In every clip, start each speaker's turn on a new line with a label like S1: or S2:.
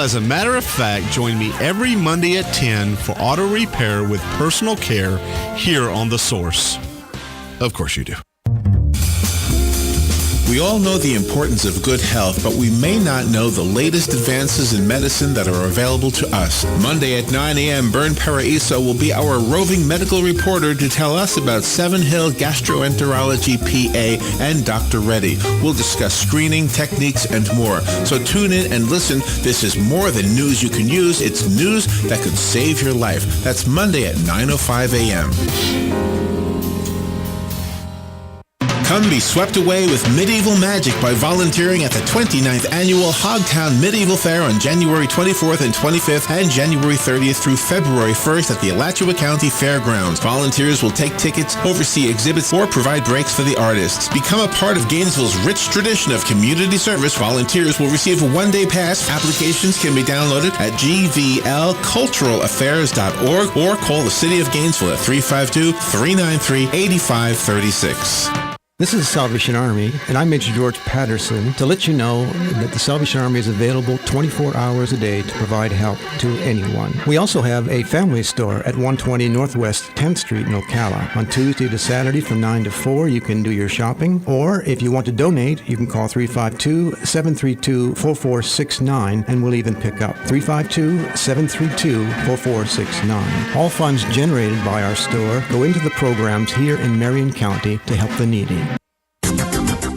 S1: As a matter of fact, join me every Monday at 10 for auto repair with personal care here on The Source. Of course you do.
S2: We all know the importance of good health, but we may not know the latest advances in medicine that are available to us. Monday at 9 a.m., Bern Paraiso will be our roving medical reporter to tell us about Seven Hill Gastroenterology PA and Dr. Reddy. We'll discuss screening, techniques, and more. So tune in and listen. This is more than news you can use. It's news that could save your life. That's Monday at 9:05 a.m. Come be swept away with medieval magic by volunteering at the 29th Annual Hogtown Medieval Fair on January 24th and 25th and January 30th through February 1st at the Alachua County Fairgrounds. Volunteers will take tickets, oversee exhibits, or provide breaks for the artists. Become a part of Gainesville's rich tradition of community service. Volunteers will receive a one-day pass. Applications can be downloaded at gvlculturalaffairs.org or call the City of Gainesville at 352-393-8536.
S3: This is the Salvation Army, and I'm Major George Patterson to let you know that the Salvation Army is available 24 hours a day to provide help to anyone. We also have a family store at 120 Northwest 10th Street in Ocala. On Tuesday to Saturday from 9 to 4, you can do your shopping, or if you want to donate, you can call 352-732-4469, and we'll even pick up 352-732-4469. All funds generated by our store go into the programs here in Marion County to help the needy.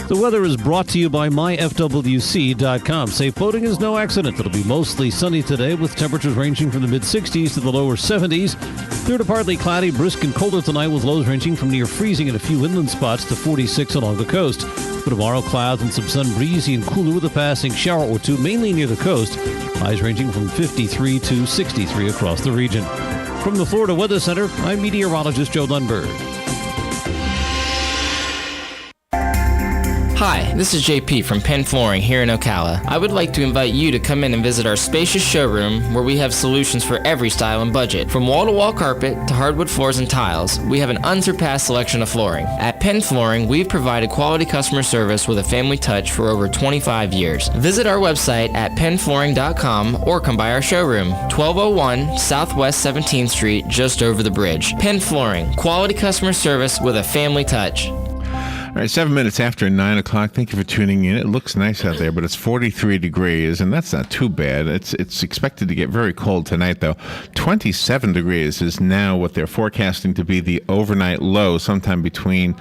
S4: The weather is brought to you by myfwc.com. Safe boating is no accident. It'll be mostly sunny today with temperatures ranging from the mid-60s to the lower 70s. Clear to partly cloudy, brisk and colder tonight with lows ranging from near freezing in a few inland spots to 46 along the coast. For tomorrow, clouds and some sun, breezy and cooler with a passing shower or two, mainly near the coast. Highs ranging from 53 to 63 across the region. From the Florida Weather Center, I'm meteorologist Joe Lundberg.
S5: Hi, this is JP from Penn Flooring here in Ocala. I would like to invite you to come in and visit our spacious showroom where we have solutions for every style and budget. From wall-to-wall carpet to hardwood floors and tiles, we have an unsurpassed selection of flooring. At Penn Flooring, we've provided quality customer service with a family touch for over 25 years. Visit our website at pennflooring.com or come by our showroom, 1201 Southwest 17th Street, just over the bridge. Penn Flooring, quality customer service with a family touch.
S2: All right, 7 minutes after 9 o'clock. Thank you for tuning in. It looks nice out there, but it's 43 degrees, and that's not too bad. It's expected to get very cold tonight, though. 27 degrees is now what they're forecasting to be the overnight low, sometime between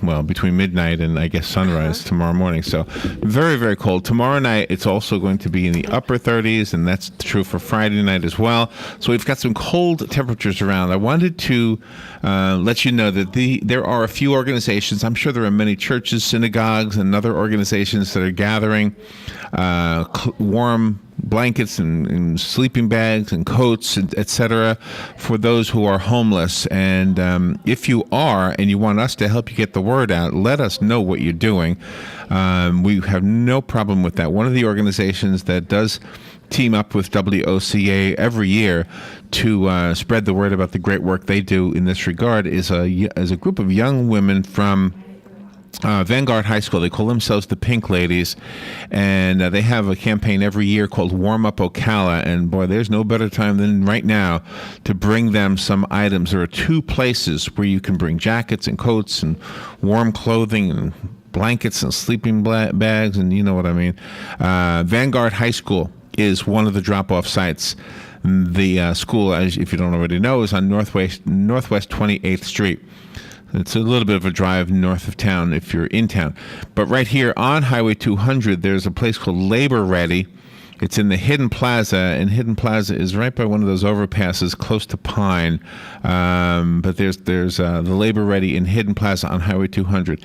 S2: midnight and, I guess, sunrise tomorrow morning. So very, very cold. Tomorrow night, it's also going to be in the upper 30s, and that's true for Friday night as well. So we've got some cold temperatures around. I wanted to let you know that there are a few organizations. I'm sure there are many churches, synagogues, and other organizations that are gathering warm blankets and sleeping bags and coats, etc., for those who are homeless. And if you are and you want us to help you get the word out, let us know what you're doing. We have no problem with that. One of the organizations that does team up with WOCA every year to spread the word about the great work they do in this regard is a group of young women from Vanguard High School. They call themselves the Pink Ladies, and they have a campaign every year called Warm Up Ocala, and boy, there's no better time than right now to bring them some items. There are two places where you can bring jackets and coats and warm clothing and blankets and sleeping bags, and you know what I mean. Vanguard High School is one of the drop-off sites. The school, as if you don't already know, is on Northwest 28th Street. It's a little bit of a drive north of town if you're in town. But right here on Highway 200, there's a place called Labor Ready. It's in the Hidden Plaza, and Hidden Plaza is right by one of those overpasses close to Pine. But there's the Labor Ready in Hidden Plaza on Highway 200.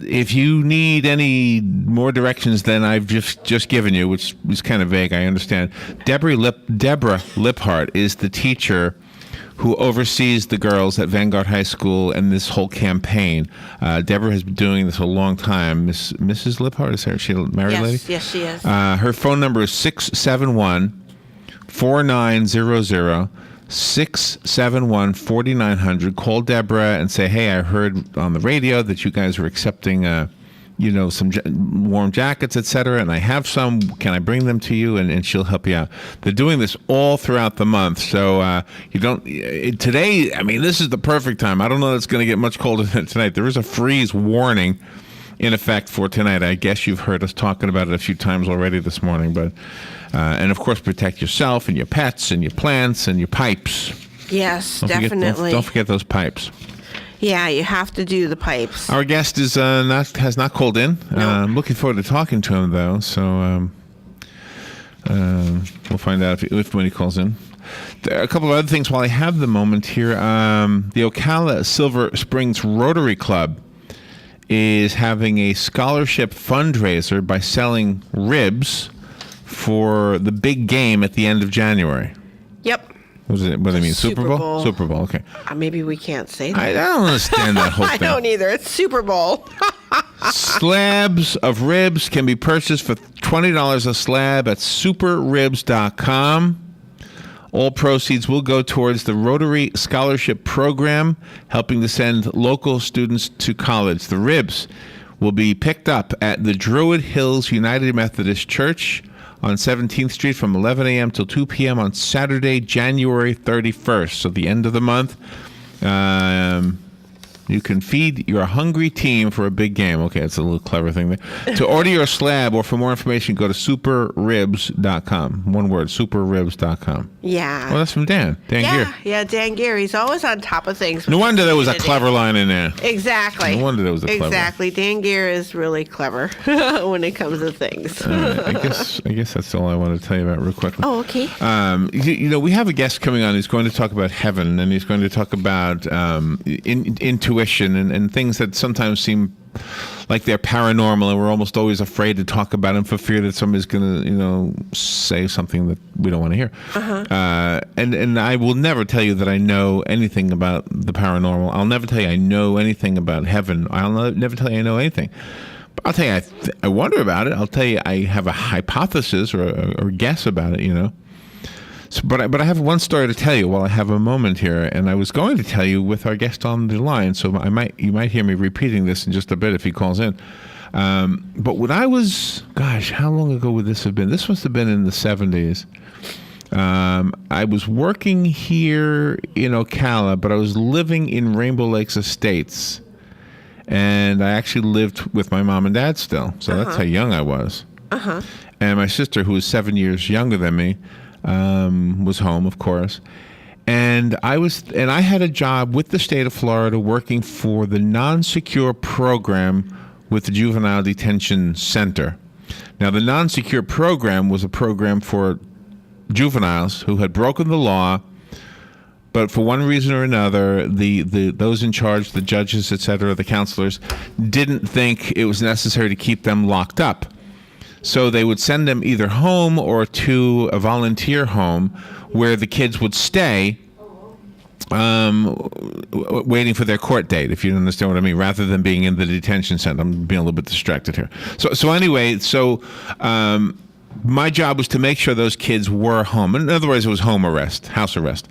S2: If you need any more directions than I've just given you, which is kind of vague, I understand, Deborah Liphart is the teacher who oversees the girls at Vanguard High School and this whole campaign. Deborah has been doing this a long time. Mrs. Liphart, is she a married lady?
S6: Yes, she is.
S2: Her phone number is 671-4900, 671-4900. Call Deborah and say, hey, I heard on the radio that you guys were accepting some warm jackets, etc. And I have some. Can I bring them to you? And she'll help you out. They're doing this all throughout the month. So you don't today. I mean, this is the perfect time. I don't know if it's going to get much colder than tonight. There is a freeze warning in effect for tonight. I guess you've heard us talking about it a few times already this morning. But and of course, protect yourself and your pets and your plants and your pipes.
S6: Yes,
S2: Definitely. Don't forget those pipes.
S6: Yeah, you have to do the pipes.
S2: Our guest has not called in.
S6: No.
S2: I'm looking forward to talking to him, though. So we'll find out if when he calls in. A couple of other things while I have the moment here. The Ocala Silver Springs Rotary Club is having a scholarship fundraiser by selling ribs for the big game at the end of January.
S6: Yep.
S2: What do they mean? Super Bowl? Super Bowl, okay.
S6: Maybe we can't say that.
S2: I don't understand that whole thing.
S6: I don't either. It's Super Bowl.
S2: Slabs of ribs can be purchased for $20 a slab at superribs.com. All proceeds will go towards the Rotary Scholarship Program, helping to send local students to college. The ribs will be picked up at the Druid Hills United Methodist Church on 17th Street from 11 a.m. till 2 p.m. on Saturday, January 31st. So the end of the month. You can feed your hungry team for a big game. Okay, that's a little clever thing there. To order your slab or for more information, go to superribs.com. One word, superribs.com.
S6: Yeah.
S2: Well, that's from Dan. Dan Gear.
S6: Yeah, Dan Gear. He's always on top of things.
S2: No wonder there was a clever line in there.
S6: Exactly.
S2: No wonder there was a clever line.
S6: Exactly. Dan Gear is really clever when it comes to things.
S2: I guess that's all I want to tell you about real quickly.
S6: Oh, okay.
S2: We have a guest coming on who's going to talk about heaven, and he's going to talk about intuition and things that sometimes seem like they're paranormal, and we're almost always afraid to talk about them for fear that somebody's going to, say something that we don't want to hear. Uh-huh. And I will never tell you that I know anything about the paranormal. I'll never tell you I know anything about heaven. I'll never tell you I know anything. But I'll tell you I wonder about it. I'll tell you I have a hypothesis or guess about it. So, but I have one story to tell you while I have a moment here, and I was going to tell you with our guest on the line. So you might hear me repeating this in just a bit if he calls in. But when I was, how long ago would this have been? This must have been in the 70s. I was working here in Ocala, but I was living in Rainbow Lakes Estates, and I actually lived with my mom and dad still. So that's how young I was. And my sister, who was 7 years younger than me, was home, of course, and I had a job with the state of Florida working for the non-secure program with the Juvenile Detention Center. Now, the non-secure program was a program for juveniles who had broken the law, but for one reason or another, the those in charge, the judges, etc., the counselors, didn't think it was necessary to keep them locked up. So they would send them either home or to a volunteer home where the kids would stay waiting for their court date, if you understand what I mean, rather than being in the detention center. I'm being a little bit distracted here. So anyway, my job was to make sure those kids were home. In other words, it was home arrest, house arrest.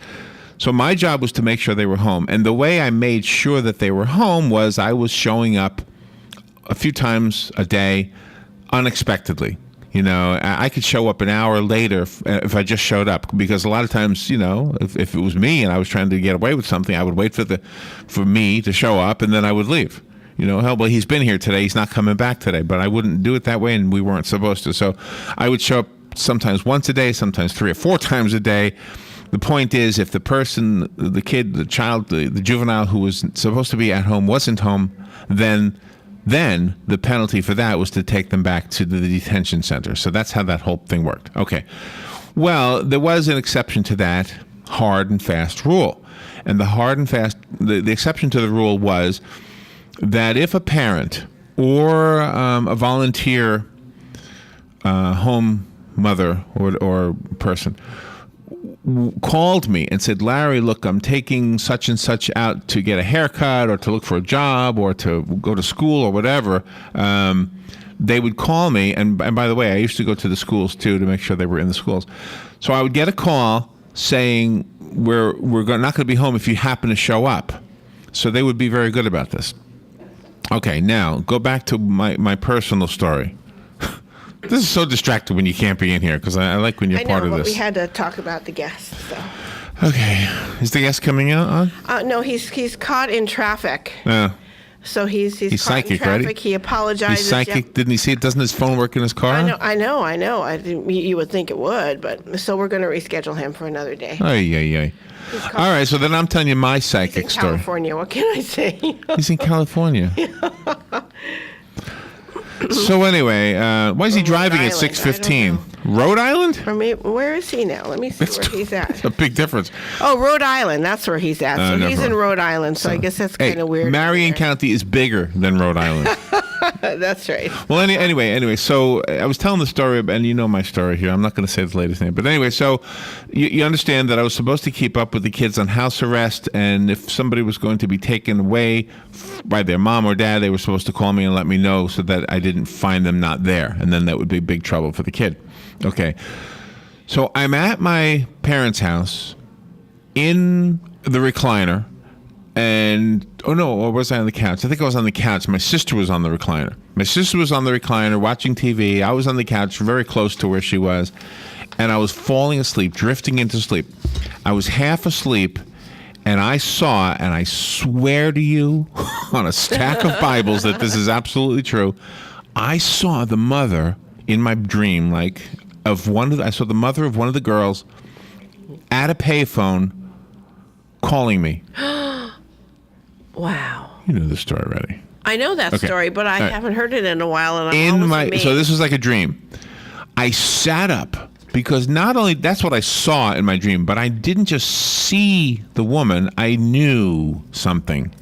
S2: So my job was to make sure they were home. And the way I made sure that they were home was I was showing up a few times a day unexpectedly. I could show up an hour later if I just showed up, because a lot of times, if it was me and I was trying to get away with something, I would wait for me to show up and then I would leave. He's been here today, he's not coming back today, but I wouldn't do it that way, and we weren't supposed to. So I would show up sometimes once a day, sometimes 3 or 4 times a day. The point is, if the person, the kid, the child, the juvenile who was supposed to be at home wasn't home, then the penalty for that was to take them back to the detention center. So that's how that whole thing worked. Okay. Well, there was an exception to that hard and fast rule. And the exception to the rule was that if a parent or a volunteer home mother or person called me and said, Larry, look, I'm taking such and such out to get a haircut or to look for a job or to go to school or whatever, they would call me. And by the way, I used to go to the schools too to make sure they were in the schools. So I would get a call saying, we're not going to be home if you happen to show up. So they would be very good about this. Okay, now go back to my personal story. This is so distracting when you can't be in here because I like when you're
S6: I know,
S2: part of
S6: but
S2: this.
S6: we had to talk about the guests. So.
S2: Okay, is the guest coming out on?
S6: No, he's caught in traffic. So he's caught in
S2: psychic,
S6: traffic.
S2: right?
S6: He apologizes.
S2: He's psychic. Didn't he see it? Doesn't his phone work in his car?
S6: I know. I didn't, you would think it would, but so we're going to reschedule him for another day.
S2: Ay. All right, so then I'm telling you my
S6: He's
S2: psychic
S6: in
S2: story.
S6: California. What can I say?
S2: He's in California. So anyway, why is he
S6: Rhode
S2: driving at
S6: Island, I
S2: 6:15?
S6: don't
S2: Rhode Island?
S6: Or maybe, where is he now? Let me see where he's at.
S2: That's a big difference.
S6: Oh, Rhode Island. That's where he's at. So he's
S2: never.
S6: in Rhode Island. So I guess that's
S2: Hey,
S6: kind of weird.
S2: Marion County is bigger than Rhode Island.
S6: That's right.
S2: Well, anyway, so I was telling the story, and you know my story here. I'm not going to say the lady's name. But anyway, so you understand that I was supposed to keep up with the kids on house arrest, and if somebody was going to be taken away by their mom or dad, they were supposed to call me and let me know so that I didn't find them not there, and then that would be big trouble for the kid. Okay. So I'm at my parents' house in the recliner. Or was I on the couch? I think I was on the couch. My sister was on the recliner. Watching TV. I was on the couch very close to where she was. And I was falling asleep, drifting into sleep. I was half asleep, and I saw, and I swear to you on a stack of Bibles that this is absolutely true, I saw the mother in my dream, I saw the mother of one of the girls at a payphone calling me.
S6: Wow.
S2: You know the story already.
S6: I know that
S2: Okay.
S6: story, but I
S2: All right.
S6: haven't heard it in a while, and I'm always amazed.
S2: So this was like a dream. I sat up because not only that's what I saw in my dream, but I didn't just see the woman. I knew something.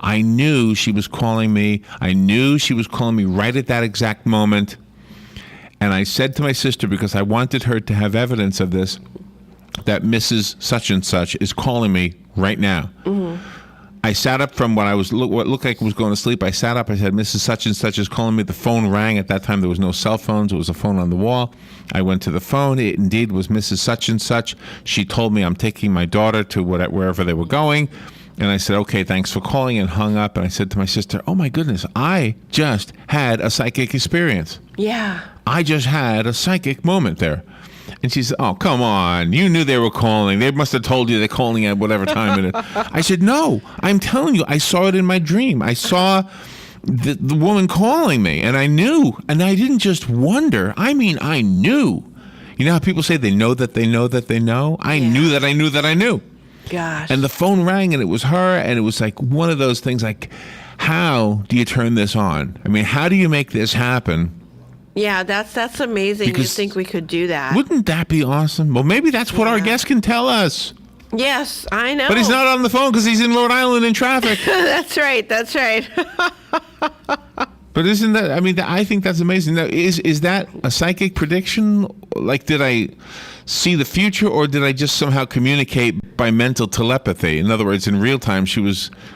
S2: I knew she was calling me. I knew she was calling me right at that exact moment. And I said to my sister, because I wanted her to have evidence of this, that Mrs. Such and Such is calling me right now. Mm-hmm. I sat up from what looked like I was going to sleep. I sat up. I said, Mrs. Such and Such is calling me. The phone rang. At that time, there was no cell phones. It was a phone on the wall. I went to the phone. It indeed was Mrs. Such and Such. She told me I'm taking my daughter to wherever they were going. And I said, okay, thanks for calling, and hung up. And I said to my sister, oh, my goodness, I just had a psychic experience.
S6: Yeah.
S2: I just had a psychic moment there. And she said, oh, come on. You knew they were calling. They must have told you they're calling at whatever time it is. I said, no, I'm telling you, I saw it in my dream. I saw the woman calling me, and I knew. And I didn't just wonder. I mean, I knew. You know how people say they know that they know that they know? I knew that I knew that I knew.
S6: Gosh.
S2: And the phone rang, and it was her, and it was like one of those things like, how do you turn this on? I mean, how do you make this happen?
S6: Yeah, that's amazing. You
S2: Because-
S6: think we could do that?
S2: Wouldn't that be awesome? Well, maybe that's what our guest can tell us.
S6: Yes, I know.
S2: But he's not on the phone because he's in Rhode Island in traffic.
S6: That's right. That's right.
S2: But isn't that, I mean, I think that's amazing. Now, is that a psychic prediction? Like, did I see the future, or did I just somehow communicate by mental telepathy? In other words, in real time,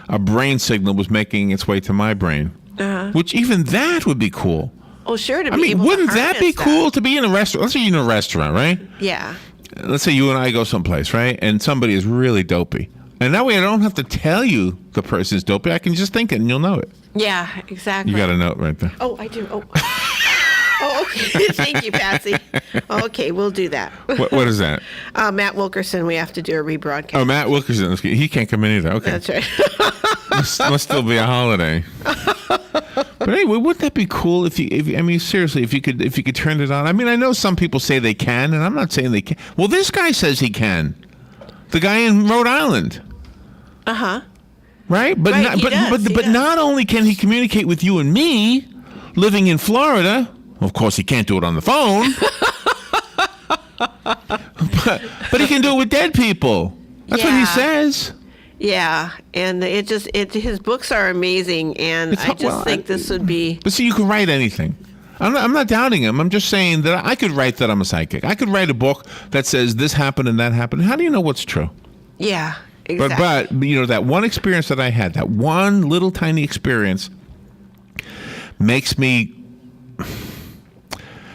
S2: a brain signal was making its way to my brain. Which even that would be cool.
S6: Oh, sure. To
S2: I
S6: be
S2: mean,
S6: able to
S2: wouldn't that be
S6: harness
S2: cool to be in a restaurant? Let's say you're in a restaurant, right?
S6: Yeah.
S2: Let's say you and I go someplace, right? And somebody is really dopey. And that way I don't have to tell you the person's dopey. I can just think it and you'll know it.
S6: Yeah, exactly.
S2: You got a note right there.
S6: Oh, I do. Oh. Oh, okay. Thank you, Patsy. Okay, we'll do that.
S2: What is that?
S6: Matt Wilkerson, we have to do a rebroadcast.
S2: Oh, Matt Wilkerson. He can't come in either. Okay.
S6: That's right.
S2: Must still be a holiday. But anyway, wouldn't that be cool if I mean, seriously, if you could turn it on? I mean, I know some people say they can, and I'm not saying they can. Well, this guy says he can. The guy in Rhode Island.
S6: Uh-huh.
S2: Right? But
S6: Right, he does. He
S2: but
S6: does.
S2: not only can he communicate with you and me living in Florida, of course he can't do it on the phone. but he can do it with dead people. That's what he
S6: Yeah.
S2: says.
S6: Yeah, and his books are amazing, and
S2: It's
S6: I
S2: hard-
S6: just
S2: well,
S6: think this would be.
S2: But see, you can write anything. I'm not doubting him. I'm just saying that I could write that I'm a psychic. I could write a book that says this happened and that happened. How do you know what's true?
S6: Yeah, exactly.
S2: But you know, that one experience that I had, that one little tiny experience, makes me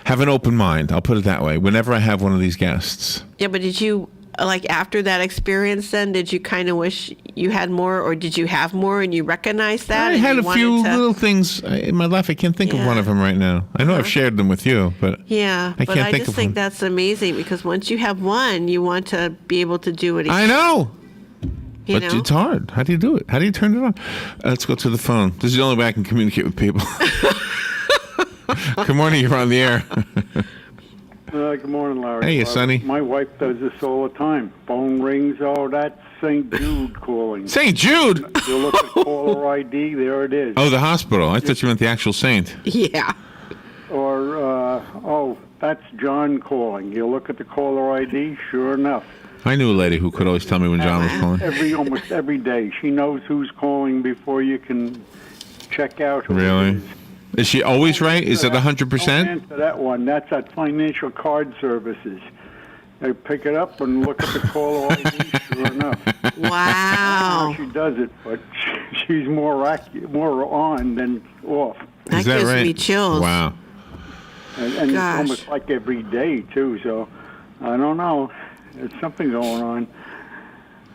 S2: have an open mind. I'll put it that way. Whenever I have one of these guests.
S6: Yeah, but did you like after that experience, then did you kind of wish you had more, or did you have more and you recognized that?
S2: I
S6: and
S2: had
S6: you
S2: a few
S6: wanted to-
S2: little things in my life. I can't think of
S6: Yeah.
S2: one of them right now. I know I've shared them with you, but
S6: Yeah,
S2: I
S6: but
S2: can't
S6: I
S2: think
S6: just
S2: of
S6: think
S2: one.
S6: that's amazing because once you have one, you want to be able to do it again.
S2: I know.
S6: You
S2: But
S6: know?
S2: it's hard. How do you do it? How do you turn it on? Let's go to the phone. This is the only way I can communicate with people. Good morning. You're on the air.
S7: Good morning, Larry.
S2: Hey, Sonny.
S7: My wife does this all the time. Phone rings. Oh, that's St. Jude calling.
S2: St. Jude.
S7: You look at caller ID. There it is.
S2: Oh, the hospital. I thought you meant the actual saint.
S6: Yeah.
S7: Or oh, that's John calling. You look at the caller ID. Sure enough,
S2: I knew a lady who could always tell me when John was calling.
S7: almost every day, she knows who's calling before you can check out. Who it
S2: Really?
S7: is.
S2: Is she always right? Is it
S7: Don't
S2: 100%?
S7: answer that one. That's at Financial Card Services. They pick it up and look at the caller ID. Sure enough.
S6: Wow.
S7: She does it, but she's more on than off.
S6: That
S2: Is that
S6: gives
S2: right?
S6: me chills.
S2: Wow.
S7: And it's
S6: Gosh.
S7: almost like every day, too. So, I don't know. There's something going on.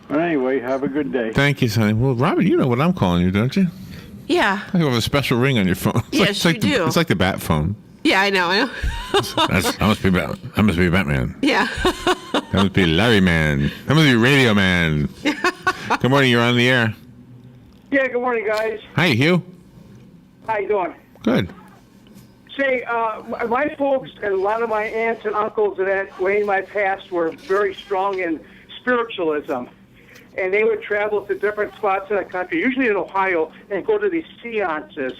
S7: But anyway, have a good day.
S2: Thank you, Sonny. Well, Robert, you know what I'm calling you, don't you?
S6: Yeah.
S2: You have a special ring on your phone. It's
S6: Yes,
S2: like
S6: you
S2: the-
S6: do.
S2: It's like the bat phone.
S6: Yeah, I know.
S2: I must be Batman.
S6: Yeah.
S2: That must be Larry Man. That must be Radio Man. Good morning. You're on the air.
S8: Yeah, good morning, guys.
S2: Hi, Hugh.
S8: How you doing?
S2: Good.
S8: Say, my folks and a lot of my aunts and uncles that way in my past were very strong in spiritualism. And they would travel to different spots in the country, usually in Ohio, and go to these seances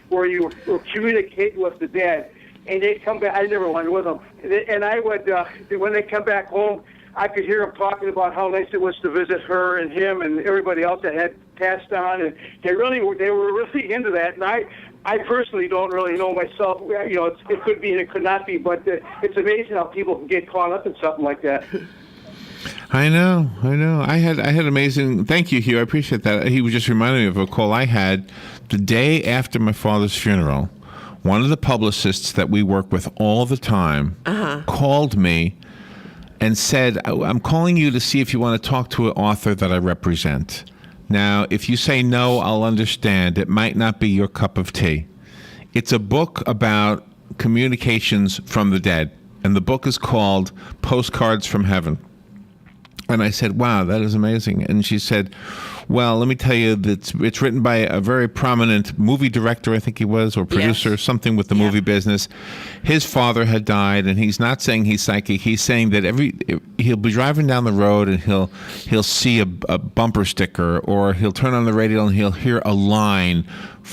S8: where you will communicate with the dead. And they'd come back. I never went with them. And I would, when they come back home, I could hear them talking about how nice it was to visit her and him and everybody else that had passed on. And they were really into that. And I personally don't really know myself. You know, it could be and it could not be, but it's amazing how people can get caught up in something like that.
S2: I know. I had amazing. Thank you, Hugh. I appreciate that. He was just reminding me of a call I had the day after my father's funeral. One of the publicists that we work with all the time called me and said, "I'm calling you to see if you want to talk to an author that I represent. Now, if you say no, I'll understand. It might not be your cup of tea. It's a book about communications from the dead, and the book is called Postcards from Heaven." And I said, "Wow, that is amazing." And she said, "Well, let me tell you that it's written by a very prominent movie director, I think he was, or producer,
S6: Yes.
S2: something with the movie business. His father had died, and he's not saying he's psychic. He's saying that he'll be driving down the road and he'll see a bumper sticker, or he'll turn on the radio and he'll hear a line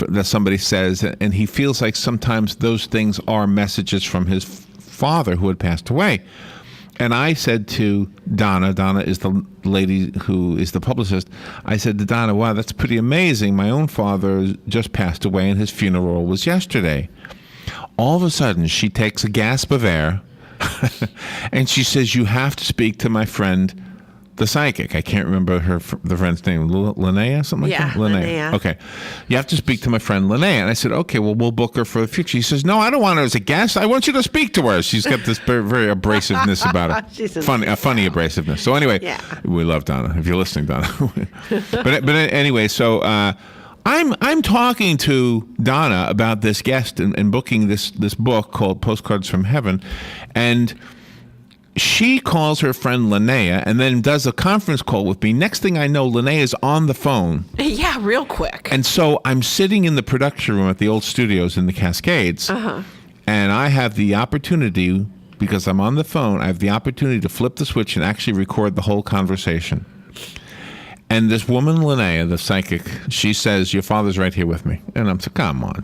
S2: that somebody says, and he feels like sometimes those things are messages from his father who had passed away." And I said to Donna is the lady who is the publicist, I said to Donna, "Wow, that's pretty amazing. My own father just passed away and his funeral was yesterday." All of a sudden, she takes a gasp of air and she says, "You have to speak to my friend, the psychic." I can't remember the friend's name. Linnea, something like
S6: Yeah,
S2: that?
S6: Linnea.
S2: Okay. "You have to speak to my friend Linnea." And I said, "Okay, well, we'll book her for the future." She says, "No, I don't want her as a guest. I want you to speak to her." She's got this very, very abrasiveness about her.
S6: She's
S2: funny abrasiveness. So anyway,
S6: Yeah.
S2: we love Donna. If you're listening, Donna. but anyway, so I'm talking to Donna about this guest and booking this book called Postcards from Heaven, and she calls her friend Linnea and then does a conference call with me. Next thing I know, Linnea is on the phone.
S6: Yeah, real quick.
S2: And so I'm sitting in the production room at the old studios in the Cascades, and I have the opportunity, because I'm on the phone, I have the opportunity to flip the switch and actually record the whole conversation. And this woman, Linnea, the psychic, she says, "Your father's right here with me." And I'm like, "Come on,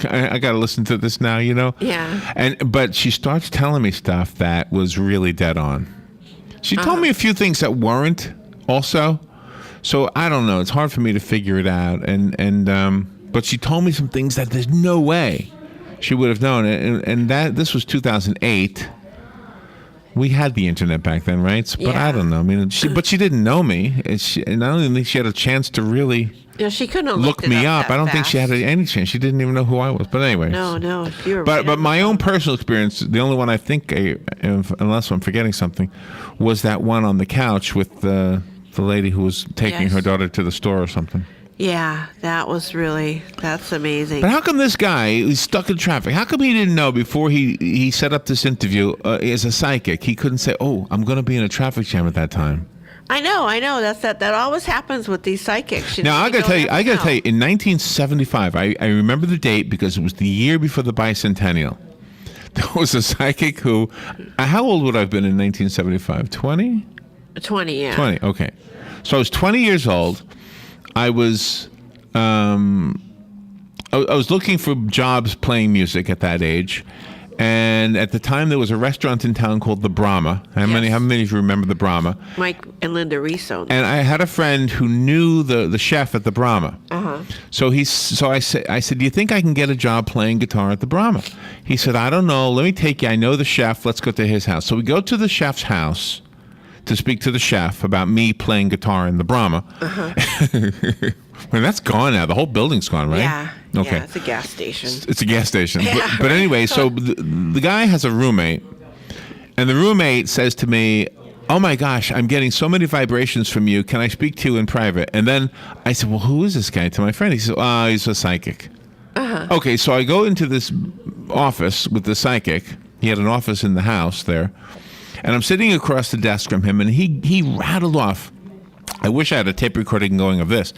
S2: I got to listen to this now, you know?"
S6: Yeah.
S2: But she starts telling me stuff that was really dead on. She told me a few things that weren't also. So I don't know. It's hard for me to figure it out. But she told me some things that there's no way she would have known. And that this was 2008. We had the internet back then, right? But
S6: Yeah.
S2: I don't know. I mean, she didn't know me. And I don't think she had a chance to really
S6: She couldn't have
S2: look
S6: looked
S2: me
S6: it
S2: up.
S6: that
S2: I don't think she had
S6: fast.
S2: any chance. She didn't even know who I was. But anyway.
S6: No, you were.
S2: But my own personal experience, the only one I think, unless I'm forgetting something, was that one on the couch with the lady who was taking
S6: Yes.
S2: her daughter to the store or something.
S6: Yeah, that's amazing.
S2: But how come this guy is stuck in traffic? How come he didn't know before he set up this interview as a psychic? He couldn't say, "Oh, I'm going to be in a traffic jam at that time."
S6: I know. That always happens with these psychics.
S2: Now I got to tell you, in 1975, I remember the date because it was the year before the bicentennial. There was a psychic who, how old would I have been in 1975? 20?
S6: 20, yeah.
S2: 20. Okay, so I was 20 years old. I was I was looking for jobs playing music at that age, and at the time there was a restaurant in town called the Brahma. How many of you remember the Brahma?
S6: Mike and Linda Reese owned it.
S2: And I had a friend who knew the chef at the Brahma. So I said, "Do you think I can get a job playing guitar at the Brahma?" He said, "I don't know. Let me take you. I know the chef. Let's go to his house." So we go to the chef's house to speak to the chef about me playing guitar in the Brahma. Well, that's gone now. The whole building's gone, right?
S6: Yeah.
S2: Okay.
S6: Yeah, it's a gas station.
S2: It's a gas station. But anyway, so the guy has a roommate, and the roommate says to me, "Oh my gosh, I'm getting so many vibrations from you. Can I speak to you in private?" And then I said, "Well, who is this guy?" To my friend. He said, "Oh, he's a psychic." Okay, so I go into this office with the psychic. He had an office in the house there. And I'm sitting across the desk from him, and he rattled off. I wish I had a tape recording going of this.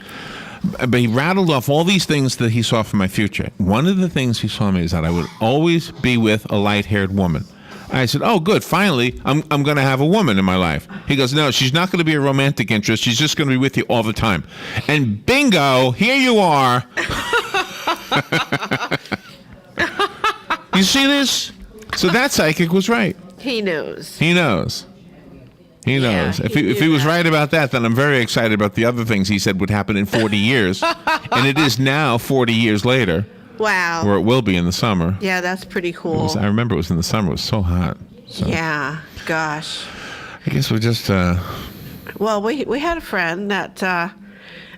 S2: But he rattled off all these things that he saw for my future. One of the things he saw me is that I would always be with a light-haired woman. I said, "Oh, good. Finally, I'm going to have a woman in my life." He goes, "No, she's not going to be a romantic interest. She's just going to be with you all the time." And bingo, here you are. You see this? So that psychic was right.
S6: He knows.
S2: He knows. He knows.
S6: Yeah,
S2: If
S6: he
S2: he
S6: knew
S2: was
S6: that.
S2: right about that, then I'm very excited about the other things he said would happen in 40 years. And it is now 40 years later,
S6: Wow.
S2: or it will be in the summer.
S6: Yeah, that's pretty cool.
S2: I remember it was in the summer. It was so hot. So
S6: Yeah. Gosh.
S2: I guess we're just...
S6: Well, we had a friend that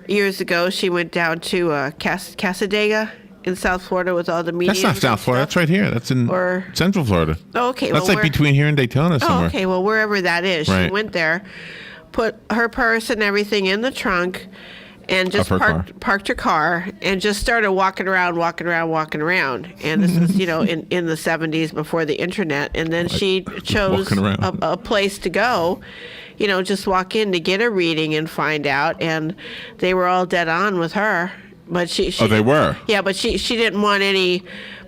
S6: years ago, she went down to Casadega in South Florida with all the mediums.
S2: that's not South
S6: and
S2: Florida.
S6: stuff.
S2: That's right here. That's in
S6: Or-
S2: Central Florida.
S6: Oh, okay.
S2: That's
S6: well,
S2: like between here and Daytona somewhere.
S6: Oh, okay. Well, wherever that is,
S2: Right.
S6: she went there, put her purse and everything in the trunk, and just
S2: Of her
S6: parked her car and just started walking around. And this is, in the 70s before the internet. And then she chose
S2: walking around.
S6: a place to go, just walk in to get a reading and find out. And they were all dead on with her. But she
S2: Oh, they were?
S6: Yeah, but she didn't want any,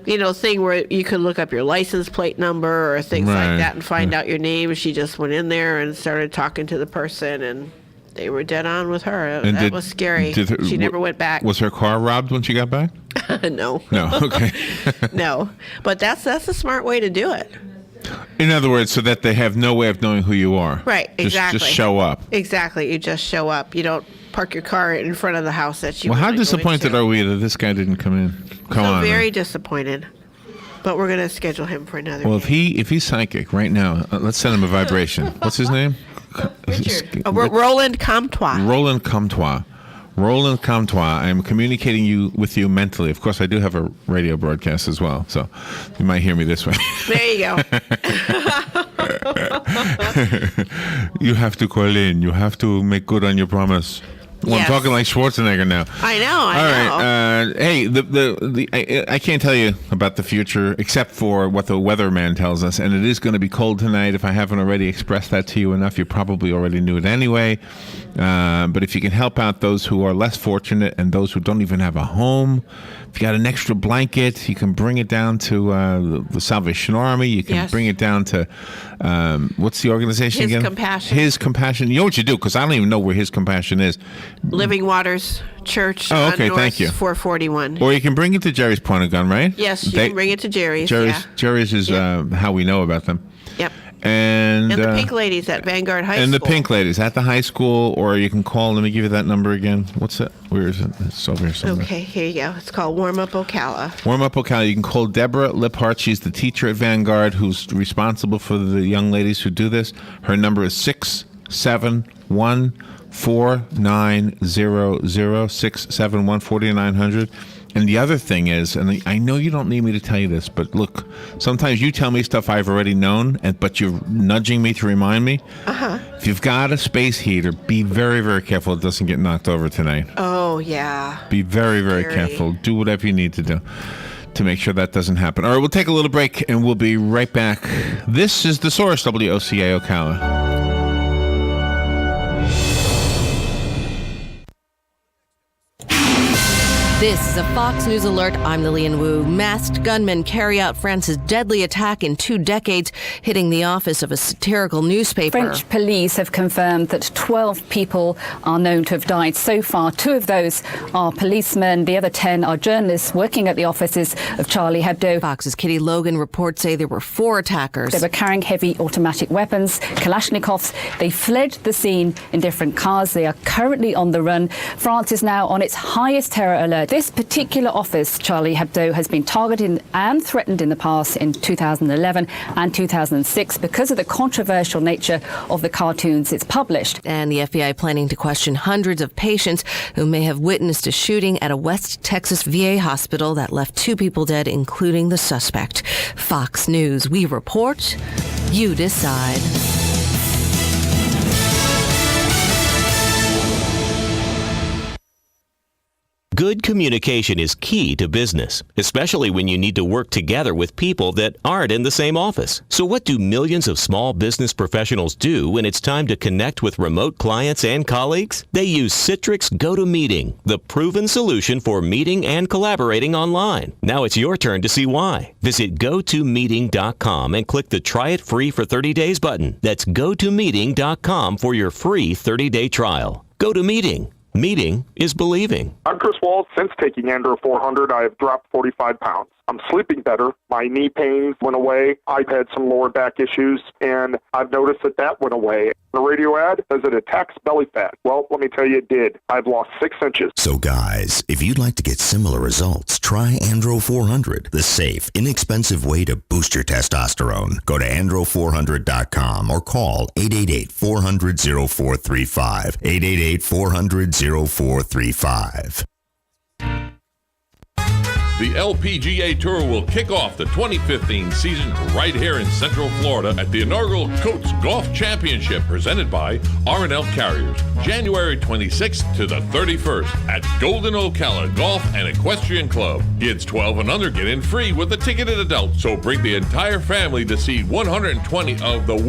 S6: thing where you could look up your license plate number or things
S2: Right.
S6: like that and find out your name. She just went in there and started talking to the person, and they were dead on with her.
S2: And
S6: That was scary. She never went back.
S2: Was her car robbed when she got back?
S6: No.
S2: No. Okay.
S6: No. But that's a smart way to do it.
S2: In other words, so that they have no way of knowing who you are.
S6: Right, exactly.
S2: Just show up.
S6: Exactly. You just show up. You don't park your car in front of the house that you
S2: Well, how
S6: wanna go
S2: disappointed
S6: into.
S2: are we that this guy didn't come in? Come
S6: So
S2: on.
S6: very
S2: man.
S6: disappointed. But we're going to schedule him for another
S2: Well,
S6: day.
S2: if he's psychic right now, let's send him a vibration. What's his name?
S6: Roland Comtois.
S2: Roland Comtois. Roland Comtois. I'm communicating with you mentally. Of course, I do have a radio broadcast as well, so you might hear me this way.
S6: There you go.
S2: You have to call in. You have to make good on your promise. Well,
S6: Yes.
S2: I'm talking like Schwarzenegger now.
S6: I know.
S2: All right. Hey, I can't tell you about the future except for what the weatherman tells us, and it is going to be cold tonight. If I haven't already expressed that to you enough, you probably already knew it anyway. But if you can help out those who are less fortunate and those who don't even have a home, if you got an extra blanket, you can bring it down to the Salvation Army. You can
S6: Yes.
S2: bring it down to what's the organization
S6: His
S2: again?
S6: Compassion.
S2: His Compassion. You know what you do, because I don't even know where His Compassion is.
S6: Living Waters Church
S2: Oh,
S6: on
S2: okay,
S6: North
S2: thank you.
S6: 441.
S2: Or you can bring it to Jerry's Point of Gun, right?
S6: Yes, you can bring it to Jerry's.
S2: Jerry's,
S6: Yeah.
S2: Jerry's is how we know about them.
S6: Yep.
S2: And
S6: the Pink Ladies at Vanguard High School.
S2: And the Pink Ladies at the high school, or you can call. Let me give you that number again. What's it? Where is it? It's over here somewhere.
S6: Okay, here you go. It's called Warm Up Ocala.
S2: Warm Up Ocala. You can call Deborah Liphart. She's the teacher at Vanguard who's responsible for the young ladies who do this. Her number is 671-4900, And the other thing is, and I know you don't need me to tell you this, but look, sometimes you tell me stuff I've already known, but you're nudging me to remind me.
S6: Uh-huh.
S2: If you've got a space heater, be very, very careful it doesn't get knocked over tonight.
S6: Oh, yeah.
S2: Be very, very careful. Do whatever you need to do to make sure that doesn't happen. All right, we'll take a little break, and we'll be right back. This is The Source, WOCA Ocala.
S9: This is a Fox News alert. I'm Lillian Wu. Masked gunmen carry out France's deadly attack in 2 decades, hitting the office of a satirical newspaper.
S10: French police have confirmed that 12 people are known to have died so far. 2 of those are policemen. The other 10 are journalists working at the offices of Charlie Hebdo.
S9: Fox's Kitty Logan reports say there were 4 attackers.
S10: They were carrying heavy automatic weapons, Kalashnikovs. They fled the scene in different cars. They are currently on the run. France is now on its highest terror alert. This particular office, Charlie Hebdo, has been targeted and threatened in the past in 2011 and 2006 because of the controversial nature of the cartoons it's published.
S9: And the FBI planning to question hundreds of patients who may have witnessed a shooting at a West Texas VA hospital that left 2 people dead, including the suspect. Fox News, we report, you decide.
S11: Good communication is key to business, especially when you need to work together with people that aren't in the same office. So what do millions of small business professionals do when it's time to connect with remote clients and colleagues? They use Citrix GoToMeeting, the proven solution for meeting and collaborating online. Now it's your turn to see why. Visit GoToMeeting.com and click the Try It Free for 30 days button. That's GoToMeeting.com for your free 30-day trial. GoToMeeting. Meeting is believing.
S12: I'm Chris Walls. Since taking Andro 400, I have dropped 45 pounds. I'm sleeping better. My knee pains went away. I've had some lower back issues, and I've noticed that went away. The radio ad, does it attacks belly fat? Well, let me tell you, it did. I've lost 6 inches.
S13: So guys, if you'd like to get similar results, try Andro 400, the safe, inexpensive way to boost your testosterone. Go to andro400.com or call 888-400-0435. 888-400-0435.
S14: The LPGA Tour will kick off the 2015 season right here in Central Florida at the inaugural Coates Golf Championship presented by R&L Carriers, January 26th to the 31st at Golden Ocala Golf and Equestrian Club. Kids 12 and under get in free with a ticketed adult, so bring the entire family to see 120 of the world's